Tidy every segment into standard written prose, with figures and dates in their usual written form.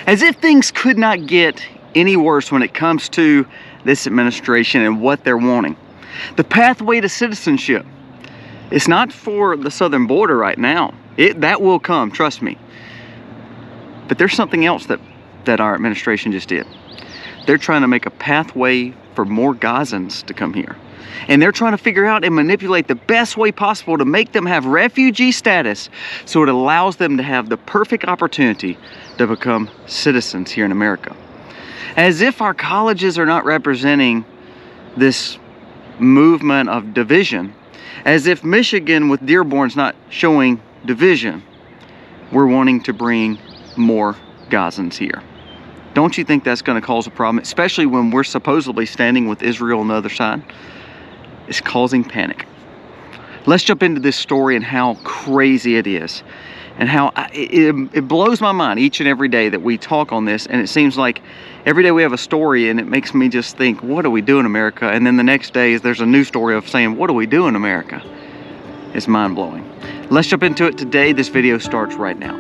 As if things could not get any worse when it comes to this administration and what they're wanting. The pathway to citizenship. It's not for the southern border right now. That will come, trust me. But there's something else that our administration just did. They're trying to make a pathway for more Gazans to come here. And they're trying to figure out and manipulate the best way possible to make them have refugee status so it allows them to have the perfect opportunity to become citizens here in America. As if our colleges are not representing this movement of division, as if Michigan with Dearborn's not showing division, we're wanting to bring more Gazans here. Don't you think that's going to cause a problem, especially when we're supposedly standing with Israel on the other side? It's causing panic. Let's jump into this story and how crazy it is, and how it blows my mind each and every day that we talk on this, and it seems like every day we have a story and it makes me just think, what do we do in America? And then the next day there's a new story of saying, what do we do in America? It's mind-blowing. Let's jump into it today. This video starts right now.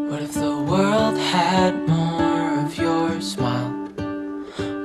What if the world had more of your smile?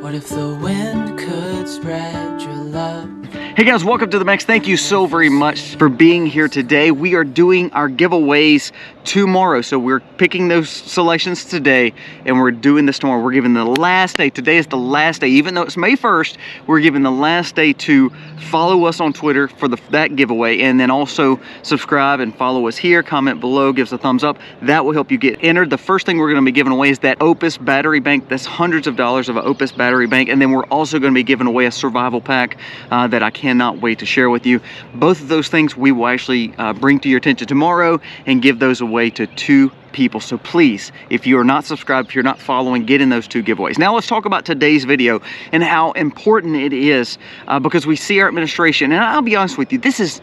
What if the wind could spread your love? Hey guys, welcome to the Max. Thank you so very much for being here today. We are doing our giveaways tomorrow. So we're picking those selections today and we're doing this tomorrow. We're giving the last day. Today is the last day. Even though it's May 1st, we're giving the last day to follow us on Twitter for that giveaway, and then also subscribe and follow us here. Comment below, give us a thumbs up. That will help you get entered. The first thing we're going to be giving away is that Opus battery bank. That's hundreds of dollars of an Opus battery bank. And then we're also going to be giving away a survival pack that I cannot wait to share with you. Both of those things we will actually bring to your attention tomorrow and give those away to 2 people. So please, if you are not subscribed, if you're not following, get in those 2 giveaways. Now let's talk about today's video and how important it is because we see our administration, and I'll be honest with you, this is,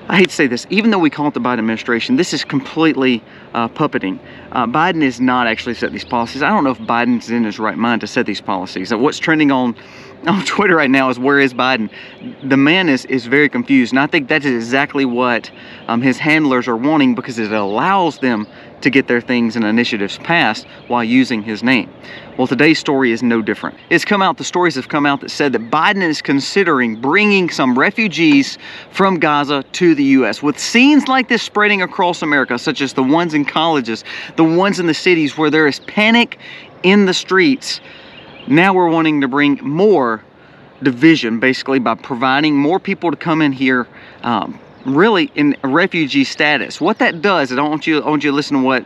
I hate to say this, even though we call it the Biden administration, this is completely puppeting. Biden is not actually set these policies. I don't know if Biden's in his right mind to set these policies. What's trending on Twitter right now is, where is Biden? The man is very confused, and I think that is exactly what his handlers are wanting, because it allows them to get their things and initiatives passed while using his name. Well, today's story is no different. The stories have come out that said that Biden is considering bringing some refugees from Gaza to the U.S. With scenes like this spreading across America, such as the ones in colleges, the ones in the cities where there is panic in the streets, now we're wanting to bring more division, basically, by providing more people to come in here really in refugee status. What that does, and I want you to listen to what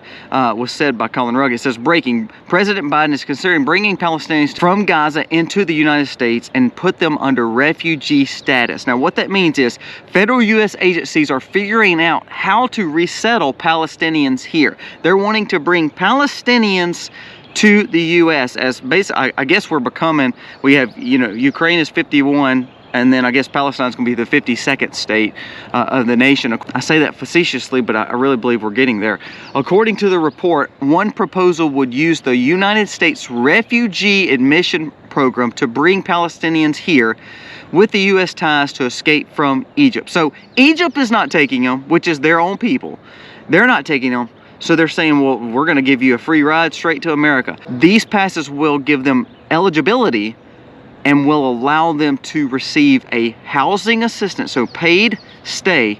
was said by Colin Rugg. It says, breaking, President Biden is considering bringing Palestinians from Gaza into the United States and put them under refugee status. Now what that means is federal U.S. agencies are figuring out how to resettle Palestinians here. They're wanting to bring Palestinians to the U.S. as basically, I guess we have, Ukraine is 51, and then I guess Palestine's going to be the 52nd state of the nation. I say that facetiously, but I really believe we're getting there. According to the report, one proposal would use the United States Refugee Admission Program to bring Palestinians here with the U.S. ties to escape from Egypt. So Egypt is not taking them, which is their own people. They're not taking them. So they're saying, well, we're going to give you a free ride straight to America. These passes will give them eligibility and will allow them to receive a housing assistance, so paid stay,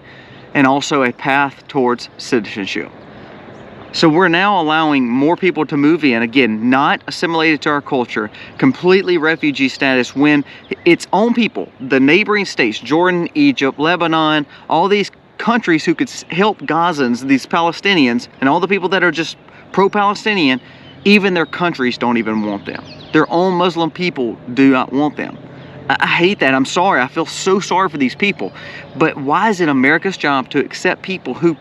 and also a path towards citizenship. So we're now allowing more people to move in, again, not assimilated to our culture, completely refugee status, when its own people, the neighboring states, Jordan, Egypt, Lebanon, all these countries who could help Gazans, these Palestinians, and all the people that are just pro-Palestinian, even their countries don't even want them. Their own Muslim people do not want them. I hate that. I'm sorry. I feel so sorry for these people. But why is it America's job to accept people who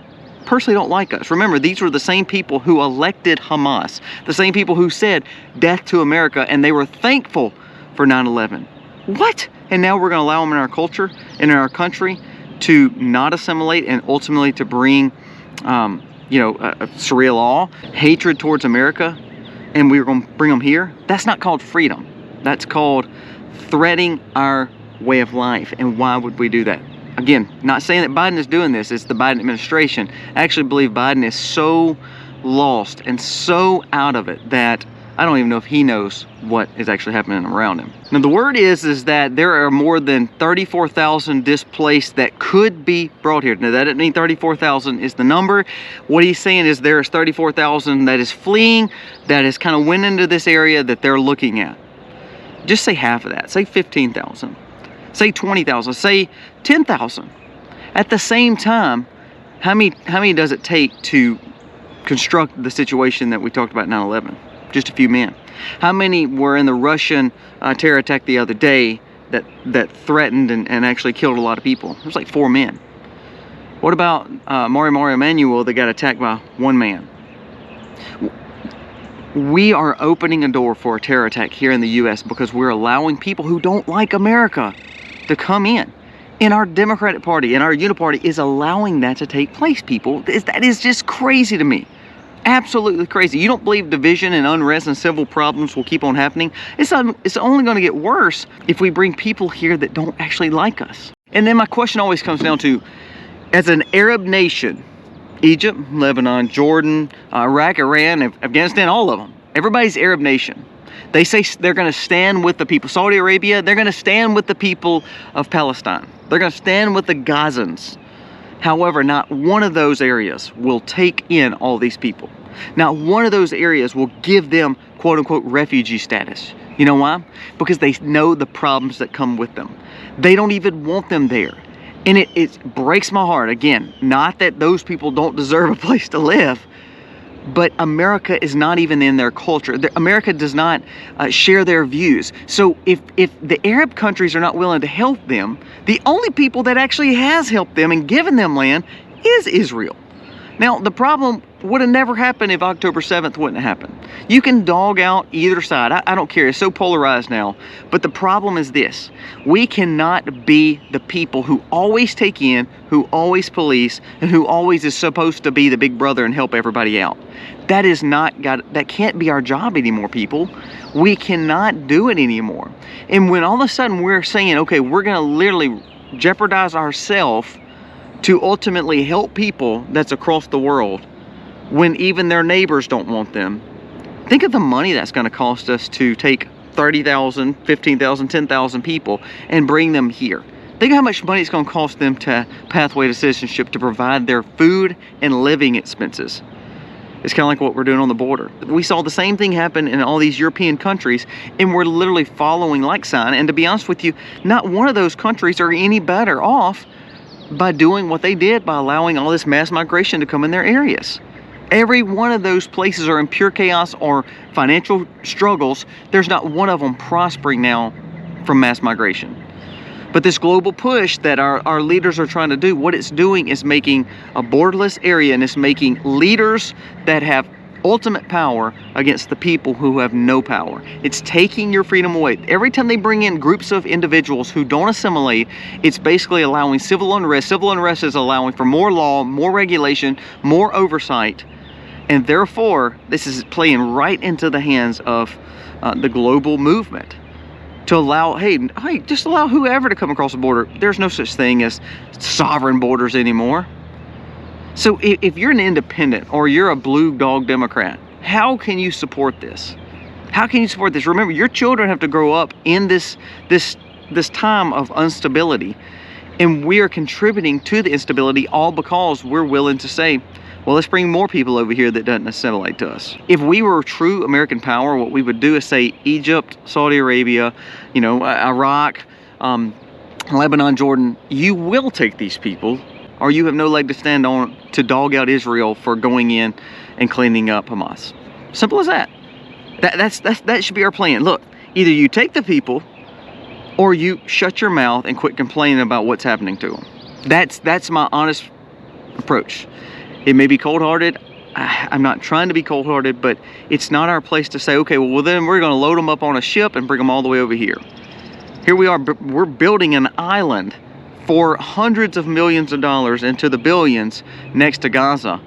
personally don't like us? Remember, these were the same people who elected Hamas, the same people who said death to America, and they were thankful for 9/11. What? And now we're going to allow them in our culture and in our country to not assimilate and ultimately to bring, Sharia law, hatred towards America, and we're going to bring them here? That's not called freedom. That's called threatening our way of life. And why would we do that? Again, not saying that Biden is doing this. It's the Biden administration. I actually believe Biden is so lost and so out of it that I don't even know if he knows what is actually happening around him. Now the word is that there are more than 34,000 displaced that could be brought here. Now that doesn't mean 34,000 is the number. What he's saying is there's 34,000 that is fleeing, that is kind of went into this area that they're looking at. Just say half of that, say 15,000, say 20,000, say 10,000. At the same time, how many does it take to construct the situation that we talked about 9/11? Just a few men. How many were in the Russian terror attack the other day that threatened and actually killed a lot of people? It was like 4 men. What about Mario Emanuel that got attacked by 1 man? We are opening a door for a terror attack here in the U.S. because we're allowing people who don't like America to come in. And our Democratic Party and our Uniparty is allowing that to take place, people. That is just crazy to me. Absolutely crazy. You don't believe division and unrest and civil problems will keep on happening? It's only going to get worse if we bring people here that don't actually like us. And then my question always comes down to, as an Arab nation, Egypt, Lebanon, Jordan, Iraq, Iran, Afghanistan, all of them, everybody's Arab nation. They say they're going to stand with the people. Saudi Arabia, they're going to stand with the people of Palestine. They're going to stand with the Gazans. However, not one of those areas will take in all these people. Not one of those areas will give them quote-unquote refugee status. You know why? Because they know the problems that come with them. They don't even want them there. And it breaks my heart. Again, not that those people don't deserve a place to live, but America is not even in their culture. America does not share their views. So if the Arab countries are not willing to help them, the only people that actually has helped them and given them land is Israel. Now, the problem would have never happened if October 7th wouldn't have happened. You can dog out either side. I don't care. It's so polarized now. But the problem is this. We cannot be the people who always take in, who always police, and who always is supposed to be the big brother and help everybody out. That is not that can't be our job anymore, people. We cannot do it anymore. And when all of a sudden we're saying, okay, we're going to literally jeopardize ourselves to ultimately help people that's across the world when even their neighbors don't want them. Think of the money that's going to cost us to take 30,000, 15,000, 10,000 people and bring them here. Think how much money it's going to cost them to Pathway to Citizenship to provide their food and living expenses. It's kind of like what we're doing on the border. We saw the same thing happen in all these European countries, and we're literally following like sign. And to be honest with you, not one of those countries are any better off by doing what they did, by allowing all this mass migration to come in their areas. Every one of those places are in pure chaos or financial struggles. There's not one of them prospering now from mass migration. But this global push that our leaders are trying to do, what it's doing is making a borderless area, and it's making leaders that have ultimate power against the people who have no power. It's taking your freedom away. Every time they bring in groups of individuals who don't assimilate, it's basically allowing civil unrest. Civil unrest is allowing for more law, more regulation, more oversight, and therefore this is playing right into the hands of the global movement to allow, hey, just allow whoever to come across the border. There's no such thing as sovereign borders anymore. So if you're an independent or you're a blue dog Democrat, how can you support this? How can you support this? Remember, your children have to grow up in this time of instability, and we are contributing to the instability all because we're willing to say, well, let's bring more people over here that doesn't assimilate to us. If we were true American power, what we would do is say Egypt, Saudi Arabia, Iraq, Lebanon, Jordan, you will take these people, or you have no leg to stand on to dog out Israel for going in and cleaning up Hamas. Simple as that. That should be our plan. Look, either you take the people or you shut your mouth and quit complaining about what's happening to them. That's my honest approach. It may be cold-hearted. I'm not trying to be cold-hearted, but it's not our place to say, okay, well then we're going to load them up on a ship and bring them all the way over here. Here we are, we're building an island for hundreds of millions of dollars into the billions next to Gaza.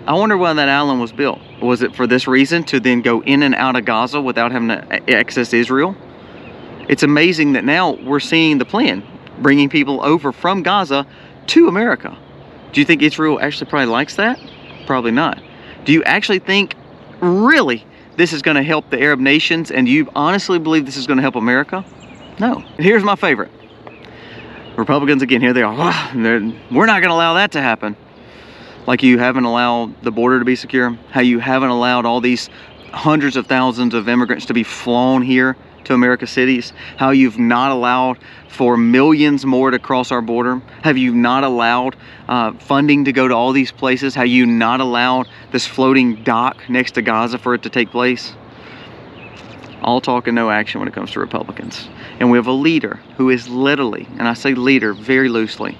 I wonder why that island was built. Was it for this reason, to then go in and out of Gaza without having to access Israel? It's amazing that now we're seeing the plan, bringing people over from Gaza to America. Do you think Israel actually probably likes that? Probably not. Do you actually think, really, this is going to help the Arab nations, and do you honestly believe this is going to help America? No. Here's my favorite. Republicans, again, here they are. We're not going to allow that to happen. Like you haven't allowed the border to be secure, how you haven't allowed all these hundreds of thousands of immigrants to be flown here to America's cities, how you've not allowed for millions more to cross our border, have you not allowed funding to go to all these places, how you not allowed this floating dock next to Gaza for it to take place. All talk and no action when it comes to Republicans. And we have a leader who is literally, and I say leader very loosely,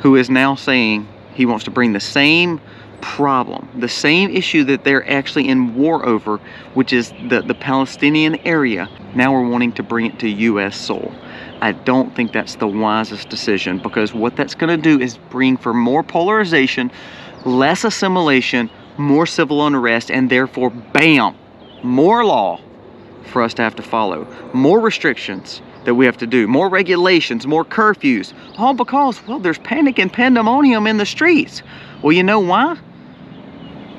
who is now saying he wants to bring the same problem, the same issue that they're actually in war over, which is the Palestinian area. Now we're wanting to bring it to U.S. soil. I don't think that's the wisest decision, because what that's going to do is bring for more polarization, less assimilation, more civil unrest, and therefore, bam, more law for us to have to follow, more restrictions that we have to do, more regulations, more curfews, all because, well, there's panic and pandemonium in the streets. Well, you know why?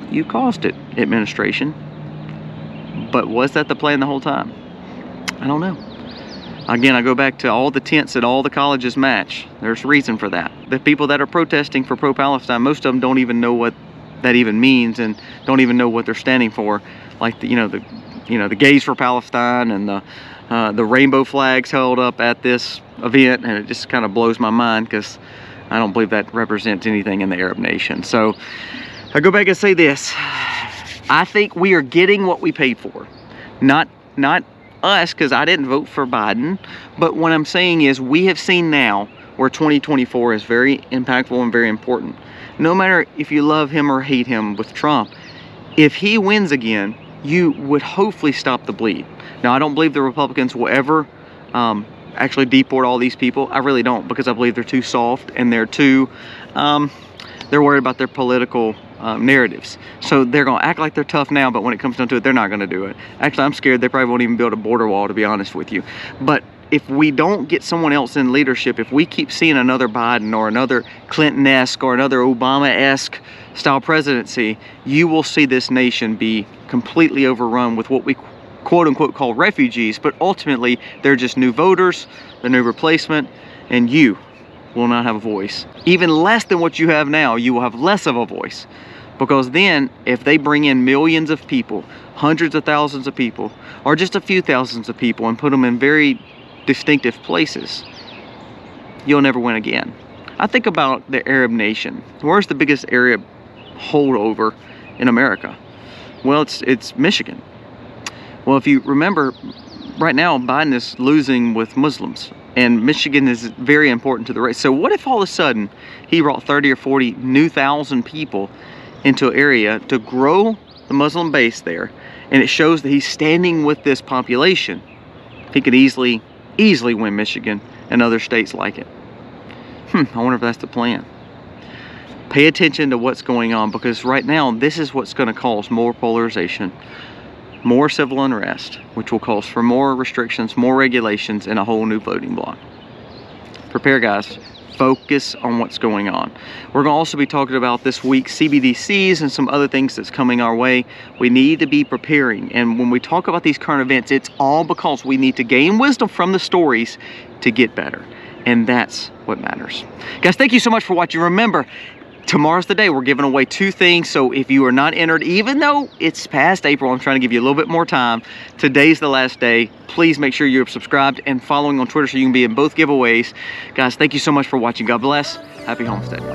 You caused it, administration. But was that the plan the whole time? I don't know. Again, I go back to all the tents at all the colleges match. There's reason for that. The people that are protesting for pro-Palestine, most of them don't even know what that even means, and don't even know what they're standing for. Like the Gays for Palestine and the rainbow flags held up at this event, and it just kind of blows my mind, because I don't believe that represents anything in the Arab nation. So I go back and say this. I think we are getting what we paid for. Not us, because I didn't vote for Biden, but what I'm saying is we have seen now where 2024 is very impactful and very important. No matter if you love him or hate him with Trump, if he wins again, you would hopefully stop the bleed. Now, I don't believe the Republicans will ever actually deport all these people. I really don't, because I believe they're too soft, and they're too, they're worried about their political narratives. So they're going to act like they're tough now, but when it comes down to it, they're not going to do it. Actually, I'm scared they probably won't even build a border wall, to be honest with you. But if we don't get someone else in leadership, if we keep seeing another Biden or another Clinton-esque or another Obama-esque style presidency, you will see this nation be completely overrun with what we quote-unquote call refugees, but ultimately they're just new voters, the new replacement, and you will not have a voice. Even less than what you have now, you will have less of a voice. Because then, if they bring in millions of people, hundreds of thousands of people, or just a few thousands of people and put them in very distinctive places, you'll never win again. I think about the Arab nation. Where's the biggest Arab holdover in America? Well, it's Michigan. Well, if you remember, right now Biden is losing with Muslims, and Michigan is very important to the race. So what if all of a sudden he brought 30 or 40 new thousand people into an area to grow the Muslim base there, and it shows that he's standing with this population? He could easily win Michigan and other states like it. I wonder if that's the plan. Pay attention to what's going on, because right now this is what's going to cause more polarization, more civil unrest, which will cause for more restrictions, more regulations, and a whole new voting bloc. Prepare, guys. Focus on what's going on. We're going to also be talking about this week's CBDCs and some other things that's coming our way. We need to be preparing. And when we talk about these current events, it's all because we need to gain wisdom from the stories to get better. And that's what matters. Guys, thank you so much for watching. Remember, tomorrow's the day. We're giving away 2 things. So if you are not entered, even though it's past April, I'm trying to give you a little bit more time. Today's the last day. Please make sure you're subscribed and following on Twitter so you can be in both giveaways. Guys, thank you so much for watching. God bless. Happy homesteading.